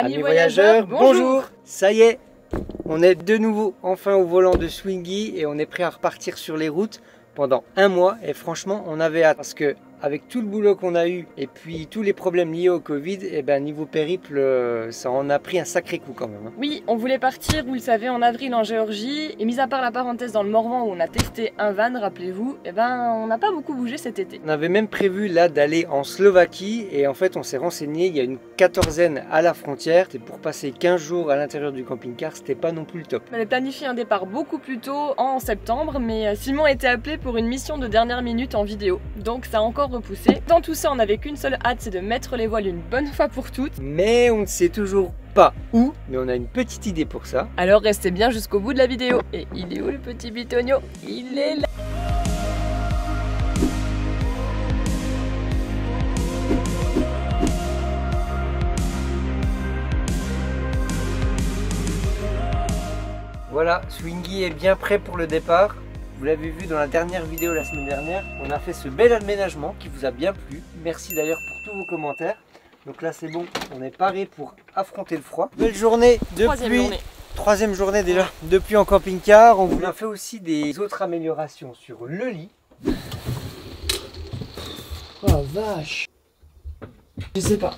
Amis voyageurs, bonjour. Ça y est, on est de nouveau enfin au volant de Swingy et on est prêt à repartir sur les routes pendant un mois. Et franchement, on avait hâte parce que avec tout le boulot qu'on a eu et puis tous les problèmes liés au Covid, et ben niveau périple, ça en a pris un sacré coup quand même. Oui, on voulait partir, vous le savez, en avril en Géorgie. Et mis à part la parenthèse dans le Morvan où on a testé un van, rappelez-vous, et ben on n'a pas beaucoup bougé cet été. On avait même prévu là d'aller en Slovaquie et en fait on s'est renseigné, il y a une quatorzaine à la frontière. Et pour passer 15 jours à l'intérieur du camping-car, c'était pas non plus le top. On avait planifié un départ beaucoup plus tôt, en septembre, mais Simon a été appelé pour une mission de dernière minute en vidéo. Donc ça a encore repoussé. Dans tout ça, on n'avait qu'une seule hâte, c'est de mettre les voiles une bonne fois pour toutes. Mais on ne sait toujours pas où, mais on a une petite idée pour ça. Alors restez bien jusqu'au bout de la vidéo. Et il est où le petit bitonio? Il est là. Voilà, Swingy est bien prêt pour le départ. Vous l'avez vu dans la dernière vidéo la semaine dernière, on a fait ce bel aménagement qui vous a bien plu. Merci d'ailleurs pour tous vos commentaires. Donc là c'est bon, on est paré pour affronter le froid. Belle journée depuis... Troisième journée déjà, depuis en camping-car. On vous a fait aussi des autres améliorations sur le lit. Oh vache! Je sais pas.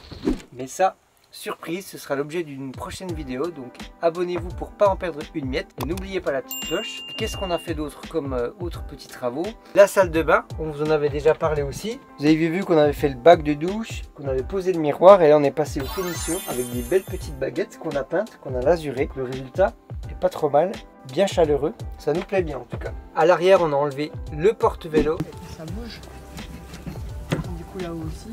Mais ça... surprise, ce sera l'objet d'une prochaine vidéo, donc abonnez-vous pour pas en perdre une miette. Et n'oubliez pas la petite cloche. Qu'est-ce qu'on a fait d'autre comme autres petits travaux? La salle de bain, on vous en avait déjà parlé aussi. Vous avez vu qu'on avait fait le bac de douche, qu'on avait posé le miroir et là on est passé aux finitions avec des belles petites baguettes qu'on a peintes, qu'on a lasurées. Le résultat est pas trop mal, bien chaleureux, ça nous plaît bien en tout cas. À l'arrière on a enlevé le porte-vélo. Ça bouge. Du coup là-haut aussi.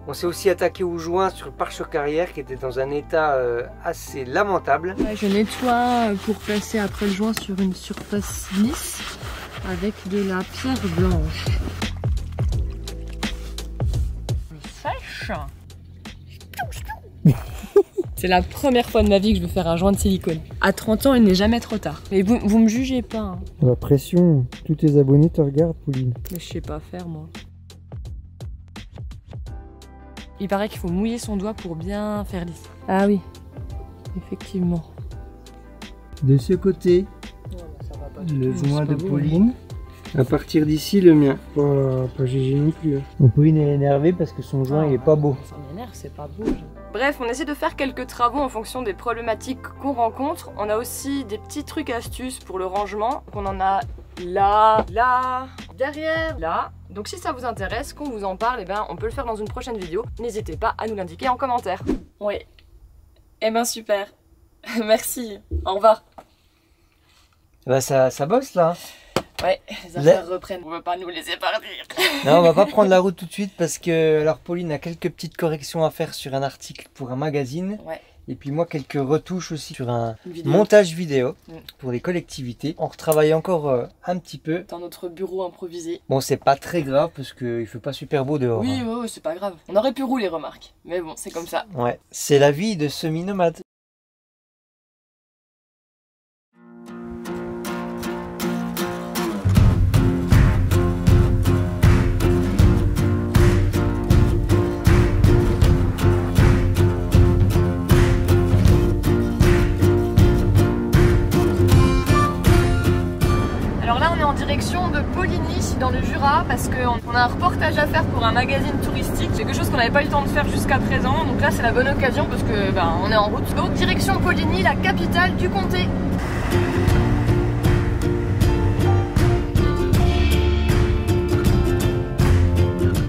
On s'est aussi attaqué au joint sur le pare-choc arrière qui était dans un état assez lamentable. Ouais, je nettoie pour passer après le joint sur une surface lisse avec de la pierre blanche. Sèche. C'est la première fois de ma vie que je veux faire un joint de silicone. À 30 ans, il n'est jamais trop tard. Mais vous me jugez pas. Hein. La pression, tous tes abonnés te regardent, Pauline. Mais je sais pas faire, moi. Il paraît qu'il faut mouiller son doigt pour bien faire lisse. Ah oui, effectivement. De ce côté, le joint de Pauline. À partir d'ici, le mien. Pas GG non plus. Donc Pauline est énervée parce que son joint il est pas beau. Ça m'énerve, c'est pas beau. Bref, on essaie de faire quelques travaux en fonction des problématiques qu'on rencontre. On a aussi des petits trucs astuces pour le rangement. On en a là, là, derrière, là. Donc si ça vous intéresse, qu'on vous en parle, eh ben, on peut le faire dans une prochaine vidéo. N'hésitez pas à nous l'indiquer en commentaire. Oui. Eh ben super. Merci. Au revoir. Bah ça bosse là. Ouais, les affaires reprennent. On va pas nous laisser partir. Non, on va pas prendre la route tout de suite parce que alors Pauline a quelques petites corrections à faire sur un article pour un magazine. Ouais. Et puis moi quelques retouches aussi sur un montage vidéo pour les collectivités. On retravaille encore un petit peu. Dans notre bureau improvisé. Bon, c'est pas très grave parce qu'il fait pas super beau dehors. Oui, hein. Ouais, c'est pas grave. On aurait pu rouler, remarque. Mais bon, c'est comme ça. Ouais, c'est la vie de semi-nomade. Direction de Poligny dans le Jura parce qu'on a un reportage à faire pour un magazine touristique. C'est quelque chose qu'on n'avait pas eu le temps de faire jusqu'à présent. Donc là c'est la bonne occasion parce que on est en route. Donc direction Poligny, la capitale du comté.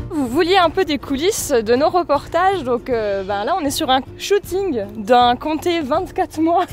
Vous vouliez un peu des coulisses de nos reportages, donc là on est sur un shooting d'un comté 24 mois.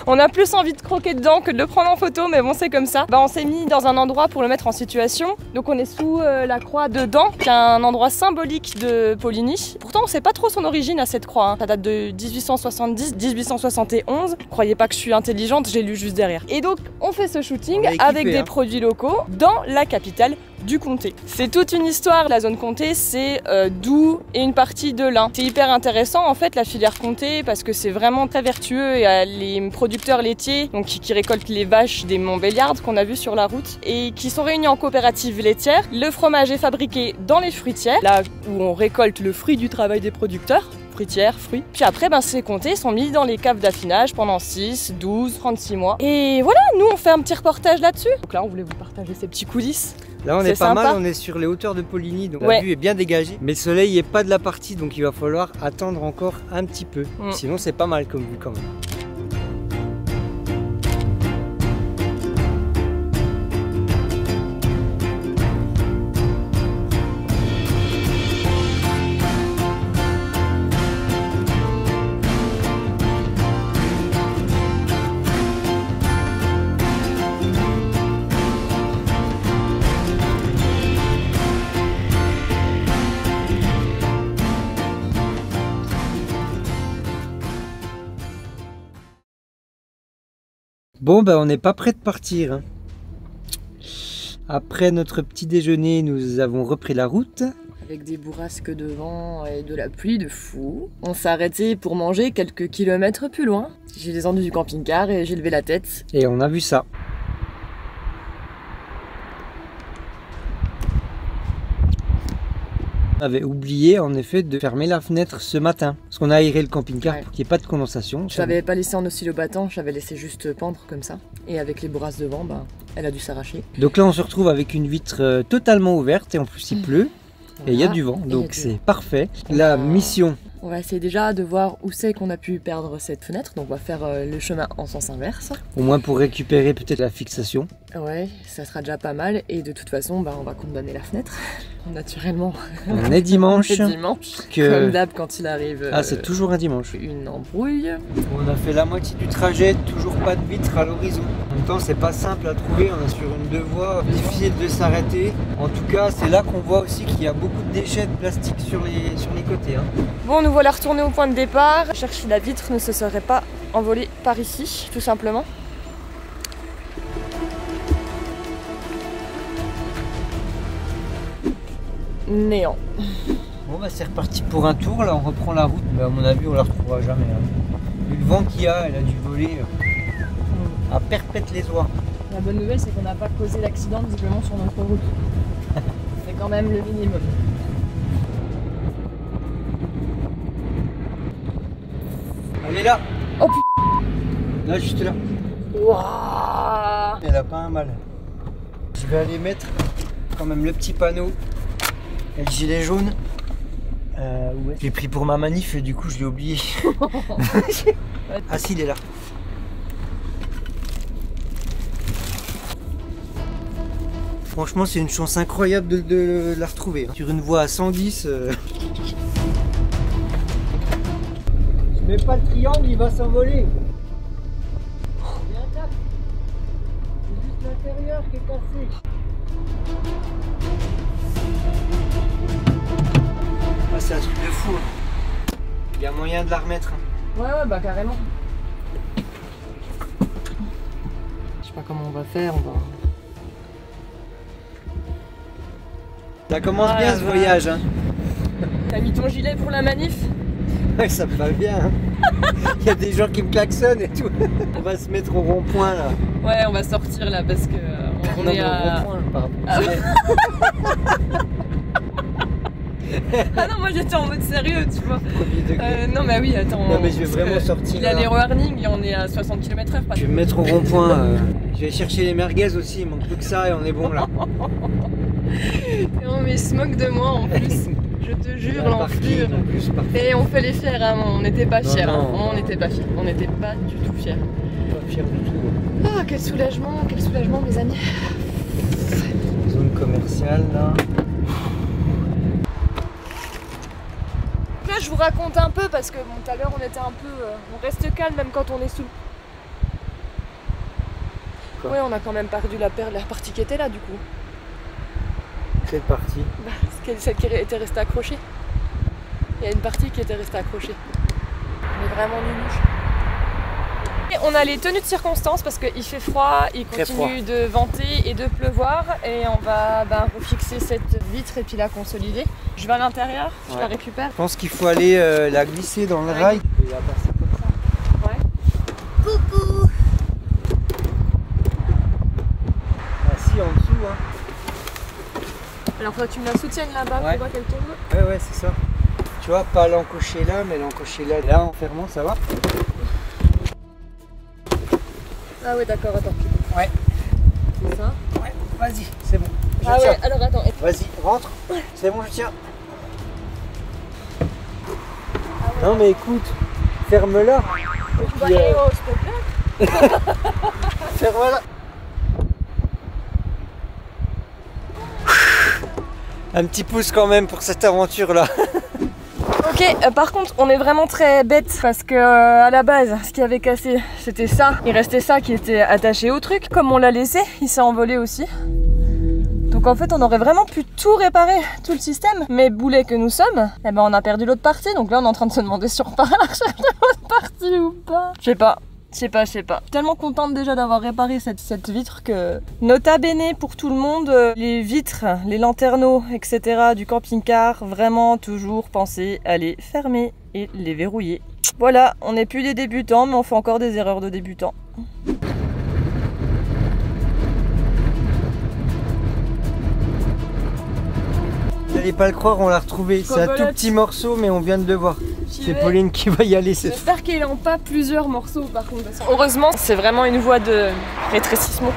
On a plus envie de croquer dedans que de le prendre en photo, mais bon c'est comme ça. On s'est mis dans un endroit pour le mettre en situation. Donc on est sous la croix de Dan, qui est un endroit symbolique de Poligny. Pourtant on sait pas trop son origine à cette croix, hein. Ça date de 1870-1871. Croyez pas que je suis intelligente, j'ai lu juste derrière. Et donc on fait ce shooting avec des produits locaux dans la capitale du comté. C'est toute une histoire, la zone comté, c'est Doubs et une partie de l'Ain. C'est hyper intéressant en fait la filière comté parce que c'est vraiment très vertueux. Il y a les producteurs laitiers donc, qui récoltent les vaches des Montbéliardes qu'on a vu sur la route et qui sont réunis en coopérative laitière. Le fromage est fabriqué dans les fruitières, là où on récolte le fruit du travail des producteurs. Fruitières, fruits. Puis après, ces comtés sont mis dans les caves d'affinage pendant 6, 12, 36 mois. Et voilà, nous on fait un petit reportage là-dessus. Donc là, on voulait vous partager ces petits coulisses. Là, on est pas mal, on est sur les hauteurs de Poligny, donc la vue est bien dégagée. Mais le soleil n'est pas de la partie, donc il va falloir attendre encore un petit peu. Sinon, c'est pas mal comme vue quand même. Bon, on n'est pas prêt de partir. Hein. Après notre petit déjeuner, nous avons repris la route. Avec des bourrasques de vent et de la pluie de fou. On s'est arrêté pour manger quelques kilomètres plus loin. J'ai descendu du camping-car et j'ai levé la tête. Et on a vu ça. On avait oublié en effet de fermer la fenêtre ce matin parce qu'on a aéré le camping-car pour qu'il n'y ait pas de condensation. Je l'avais pas laissé en oscillobattant, j'avais laissé juste pendre comme ça et avec les bourrasques de vent, elle a dû s'arracher. Donc là on se retrouve avec une vitre totalement ouverte et en plus il pleut et il y a du vent donc c'est parfait. La mission. On va essayer déjà de voir où c'est qu'on a pu perdre cette fenêtre, donc on va faire le chemin en sens inverse. Au moins pour récupérer peut-être la fixation. Ouais, ça sera déjà pas mal et de toute façon on va condamner la fenêtre, naturellement. On est dimanche. On est dimanche, comme d'hab quand il arrive. Ah c'est toujours un dimanche. Une embrouille. On a fait la moitié du trajet, toujours pas de vitre à l'horizon. En même temps c'est pas simple à trouver, on est sur une deux voies, difficile de s'arrêter. En tout cas c'est là qu'on voit aussi qu'il y a beaucoup de déchets de plastique sur les côtés. Hein. Bon, nous voilà retournés au point de départ. Chercher la vitre ne se serait pas envolée par ici, tout simplement. Néant. Bon c'est reparti pour un tour, là on reprend la route, mais à mon avis on la retrouvera jamais. Hein. Vu le vent qu'il y a, elle a dû voler à perpète les oies. La bonne nouvelle c'est qu'on n'a pas causé l'accident visiblement sur notre route. C'est quand même le minimum. Elle est là. Oh putain. Là, juste là. Waouh. Elle a pas un mal. Je vais aller mettre quand même le petit panneau et le gilet jaune. Ouais. Je l'ai pris pour ma manif et du coup je l'ai oublié. Ah si, il est là. Franchement c'est une chance incroyable de la retrouver. Hein. Sur une voie à 110. Je mets pas le triangle, il va s'envoler. Il y a un tac. C'est juste l'intérieur qui est cassé. Ah, c'est un truc de fou. Hein. Il y a moyen de la remettre. Hein. Ouais, carrément. Je sais pas comment on va faire, Ça commence bien ce voyage. Hein. T'as mis ton gilet pour la manif? Ouais, ça me va bien. Hein. Il y a des gens qui me klaxonnent et tout. On va se mettre au rond-point là. Ouais, on va sortir là parce que on est à... au rond-point par rapport Ah non, moi j'étais en mode sérieux, tu vois. Non mais oui, attends. Non mais je vais vraiment sortir. Il a les warnings et on est à 60 km/h. Je vais me mettre au rond-point. Je vais chercher les merguez aussi, il manque plus que ça et on est bon là. Non mais il se moque de moi en plus. Je te jure, l'enflure. Et on fait les fiers, hein. On n'était pas fiers. Hein. On n'était pas fiers. On n'était pas du tout fiers. Pas fiers du tout. Ah, quel soulagement, mes amis. Zone commerciale là. Là, je vous raconte un peu parce que tout à l'heure on était un peu. On reste calme même quand on est sous. Quoi? Ouais, on a quand même perdu la partie qui était là du coup. Quelle partie? Celle qui était restée accrochée. Il y a une partie qui était restée accrochée. On est vraiment nunuche. Et on a les tenues de circonstance parce qu'il fait froid, il continue de venter et de pleuvoir. Et on va refixer cette vitre et puis la consolider. Je vais à l'intérieur, je la récupère. Je pense qu'il faut aller la glisser dans le rail et la passer comme ça. Ouais. Coucou. Assis en dessous. Hein. Alors faudrait que tu me la soutiennes là-bas pour pas qu'elle tombe. Ouais, c'est ça. Tu vois, pas l'encocher là, mais l'encocher là. Là, en fermant, ça va? Ah ouais, d'accord, attends. Ouais. C'est ça? Ouais, vas-y, c'est bon. Je Ah tiens. ouais, alors attends. Vas-y, rentre. C'est bon, je tiens. Non mais écoute, ferme-la. Bah, oh, s'il te plaît. Ferme-la. Un petit pouce quand même pour cette aventure là. Ok, par contre on est vraiment très bête parce que à la base ce qui avait cassé c'était ça. Il restait ça qui était attaché au truc. Comme on l'a laissé, il s'est envolé aussi. Donc en fait on aurait vraiment pu tout réparer, tout le système. Mais boulet que nous sommes, eh ben on a perdu l'autre partie. Donc là on est en train de se demander si on repart à la recherche de l'autre partie ou pas. Je sais pas. Tellement contente déjà d'avoir réparé cette vitre que... Nota bene pour tout le monde, les vitres, les lanterneaux, etc. du camping-car, vraiment toujours penser à les fermer et les verrouiller. Voilà, on n'est plus des débutants, mais on fait encore des erreurs de débutants. Vous n'allez pas le croire, on l'a retrouvé. C'est un tout petit morceau, mais on vient de le voir. C'est Pauline qui va y aller cette fois. J'espère qu'il en pas plusieurs morceaux par contre. Heureusement, c'est vraiment une voie de rétrécissement.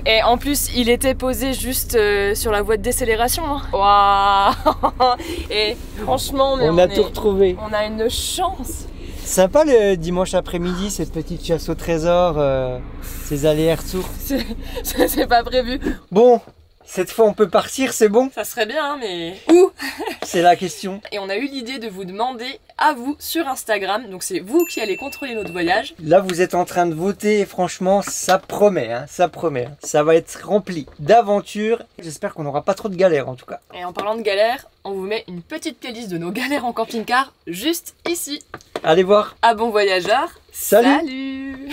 Et en plus, il était posé juste sur la voie de décélération. Waouh. Et franchement, mais on a tout retrouvé. On a une chance. Sympa le dimanche après-midi, cette petite chasse au trésor, ces allers-retours. C'est pas prévu. Bon, cette fois on peut partir, c'est bon? Ça serait bien, mais où? C'est la question. Et on a eu l'idée de vous demander à vous sur Instagram, donc c'est vous qui allez contrôler notre voyage. Là vous êtes en train de voter et franchement ça promet, hein, ça promet. Ça va être rempli d'aventures. J'espère qu'on n'aura pas trop de galères en tout cas. Et en parlant de galères, on vous met une petite playlist de nos galères en camping-car juste ici. Allez voir. À bon voyageur. Salut. Salut.